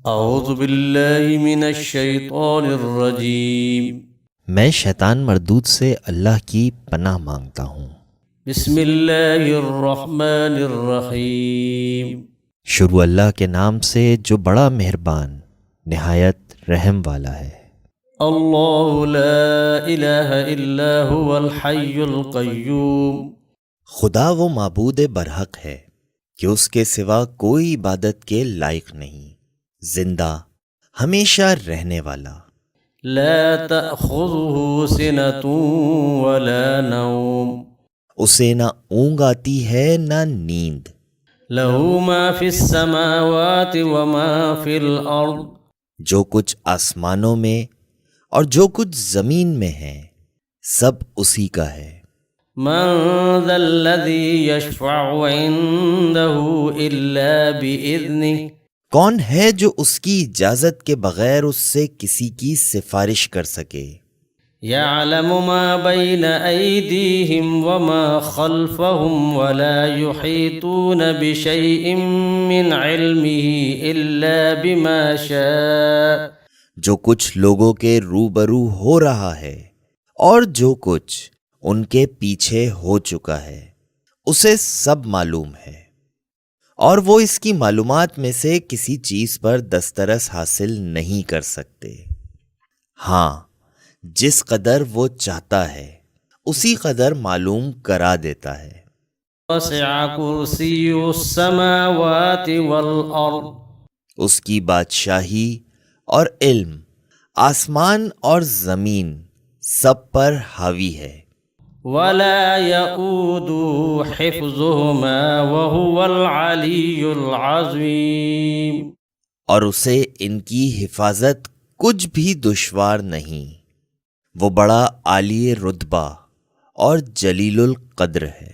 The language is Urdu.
اعوذ باللہ من الشیطان الرجیم۔ میں شیطان مردود سے اللہ کی پناہ مانگتا ہوں۔ بسم اللہ الرحمن الرحیم۔ شروع اللہ کے نام سے جو بڑا مہربان نہایت رحم والا ہے۔ اللہ لا الہ الا هو الحی القیوم۔ خدا وہ معبود برحق ہے کہ اس کے سوا کوئی عبادت کے لائق نہیں، زندہ ہمیشہ رہنے والا، لا تأخذه سنة ولا نوم، اسے نہ اونگ آتی ہے نہ نیند، له ما في السماوات وما في الأرض، جو کچھ آسمانوں میں اور جو کچھ زمین میں ہے سب اسی کا ہے۔ من ذا الذي يشفع عنده إلا بإذنه، کون ہے جو اس کی اجازت کے بغیر اس سے کسی کی سفارش کر سکے؟ يعلم ما بين أيديهم وما خلفهم ولا يحيطون بشيء من علمه إلا بما شاء، جو کچھ لوگوں کے روبرو ہو رہا ہے اور جو کچھ ان کے پیچھے ہو چکا ہے اسے سب معلوم ہے، اور وہ اس کی معلومات میں سے کسی چیز پر دسترس حاصل نہیں کر سکتے۔ ہاں، جس قدر وہ چاہتا ہے اسی قدر معلوم کرا دیتا ہے۔ وسع كرسي السماوات والأرض، اس کی بادشاہی اور علم آسمان اور زمین سب پر حاوی ہے۔ ولا يؤوده حفظهما وهو العلي العظيم، اور اسے ان کی حفاظت کچھ بھی دشوار نہیں، وہ بڑا عالی رتبہ اور جلیل القدر ہے۔